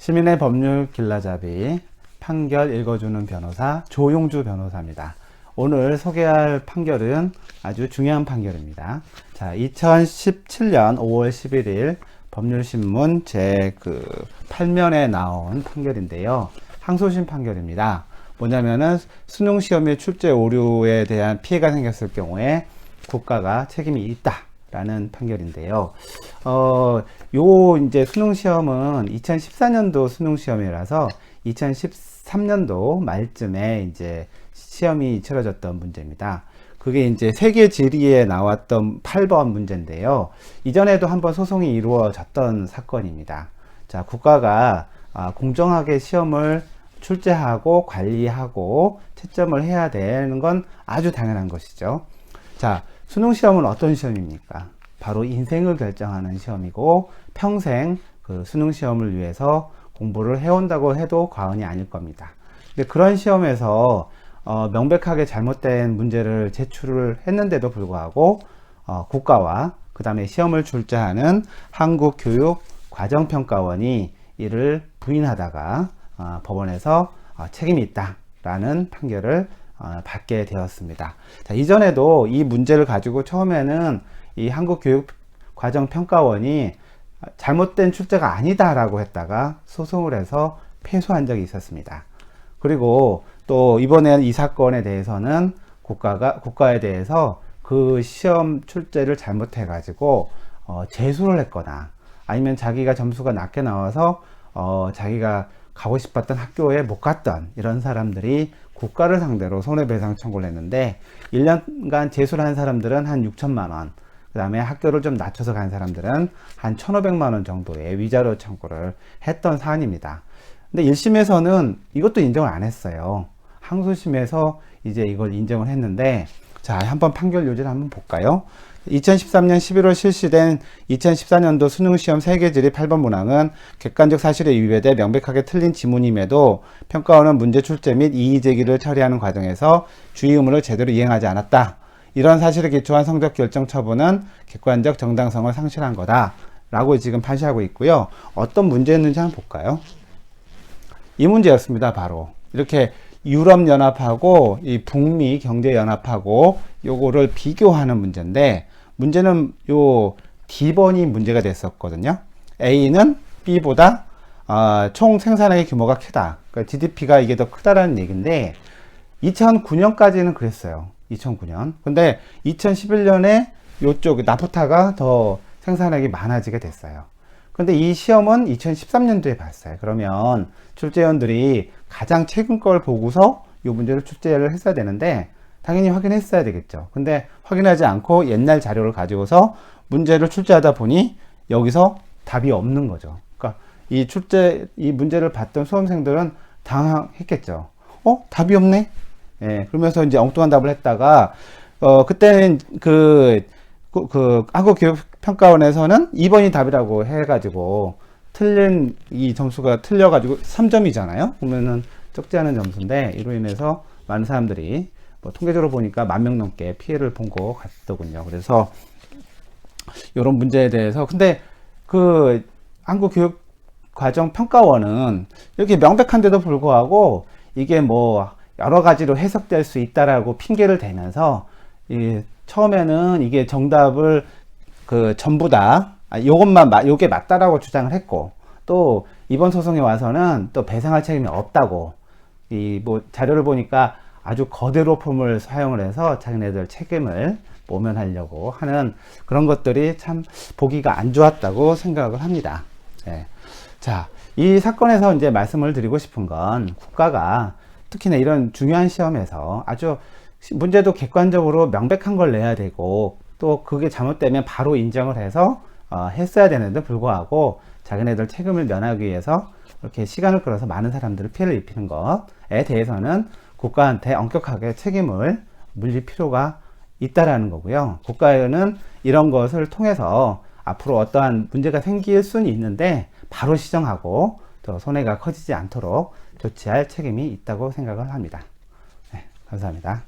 시민의 법률 길라잡이 판결 읽어주는 변호사 조용주 변호사입니다. 오늘 소개할 판결은 아주 중요한 판결입니다. 자, 2017년 5월 11일 법률신문 제 8면에 나온 판결인데요. 항소심 판결입니다. 뭐냐면은 수능시험 및 출제 오류에 대한 피해가 생겼을 경우에 국가가 책임이 있다라는 판결인데요. 이제 수능시험은 2014년도 수능시험이라서 2013년도 말쯤에 이제 시험이 치러졌던 문제입니다. 그게 이제 세계 지리에 나왔던 8번 문제인데요. 이전에도 한번 소송이 이루어졌던 사건입니다. 자, 국가가 공정하게 시험을 출제하고 관리하고 채점을 해야 되는 건 아주 당연한 것이죠. 자, 수능시험은 어떤 시험입니까? 바로 인생을 결정하는 시험이고 평생 그 수능시험을 위해서 공부를 해온다고 해도 과언이 아닐 겁니다. 근데 그런 시험에서 명백하게 잘못된 문제를 제출을 했는데도 불구하고 국가와 그 다음에 시험을 출제하는 한국교육과정평가원이 이를 부인하다가 법원에서 책임이 있다라는 판결을 받게 되었습니다. 자, 이전에도 이 문제를 가지고 처음에는 이 한국교육과정평가원이 잘못된 출제가 아니다라고 했다가 소송을 해서 패소한 적이 있었습니다. 그리고 또 이번에 이 사건에 대해서는 국가에 대해서 그 시험 출제를 잘못해 가지고 재수를 했거나 아니면 자기가 점수가 낮게 나와서 자기가 가고 싶었던 학교에 못 갔던 이런 사람들이 국가를 상대로 손해배상 청구를 했는데 1년간 재수를 한 사람들은 한 6천만 원, 그 다음에 학교를 좀 낮춰서 간 사람들은 한 1,500만 원 정도의 위자료 청구를 했던 사안입니다. 근데 1심에서는 이것도 인정을 안 했어요. 항소심에서 이제 이걸 인정을 했는데, 자, 한번 판결 요지를 한번 볼까요? 2013년 11월 실시된 2014년도 수능시험 세계지리 8번 문항은 객관적 사실에 위배돼 명백하게 틀린 지문임에도 평가원은 문제 출제 및 이의제기를 처리하는 과정에서 주의 의무를 제대로 이행하지 않았다. 이런 사실에 기초한 성적 결정 처분은 객관적 정당성을 상실한 거다 라고 지금 판시하고 있고요. 어떤 문제였는지 한번 볼까요? 이 문제였습니다. 바로 이렇게 유럽연합하고 이 북미 경제연합하고 요거를 비교하는 문제인데, 문제는 요 D번이 문제가 됐었거든요. A는 B보다 총 생산액의 규모가 크다. 그러니까 GDP가 이게 더 크다라는 얘기인데 2009년까지는 그랬어요. 2009년. 근데 2011년에 요쪽 나프타가 더 생산액이 많아지게 됐어요. 근데 이 시험은 2013년도에 봤어요. 그러면 출제위원들이 가장 최근 걸 보고서 이 문제를 출제를 했어야 되는데 당연히 확인했어야 되겠죠. 근데 확인하지 않고 옛날 자료를 가지고서 문제를 출제하다 보니 여기서 답이 없는 거죠. 그러니까 이 문제를 봤던 수험생들은 당황했겠죠. 답이 없네? 예, 그러면서 이제 엉뚱한 답을 했다가, 그때는 한국교육평가원에서는 2번이 답이라고 해가지고, 틀린 이 점수가 틀려가지고 3점이잖아요? 보면은 적지 않은 점수인데, 이로 인해서 많은 사람들이, 통계적으로 보니까 10,000명 넘게 피해를 본 것 같더군요. 그래서, 이런 문제에 대해서, 근데 한국교육과정평가원은 이렇게 명백한데도 불구하고, 이게 여러 가지로 해석될 수 있다라고 핑계를 대면서, 처음에는 이게 정답을 전부 다 요게 맞다라고 주장을 했고, 또 이번 소송에 와서는 또 배상할 책임이 없다고, 자료를 보니까 아주 거대 로펌을 사용을 해서 자기네들 책임을 모면하려고 하는 그런 것들이 참 보기가 안 좋았다고 생각을 합니다. 네. 자, 이 사건에서 이제 말씀을 드리고 싶은 건, 국가가 특히나 이런 중요한 시험에서 아주 문제도 객관적으로 명백한 걸 내야 되고, 또 그게 잘못되면 바로 인정을 해서 했어야 되는데 불구하고 자기네들 책임을 면하기 위해서 이렇게 시간을 끌어서 많은 사람들을 피해를 입히는 것에 대해서는 국가한테 엄격하게 책임을 물릴 필요가 있다라는 거고요. 국가는 이런 것을 통해서 앞으로 어떠한 문제가 생길 수는 있는데 바로 시정하고 또 손해가 커지지 않도록 조치할 책임이 있다고 생각을 합니다. 네, 감사합니다.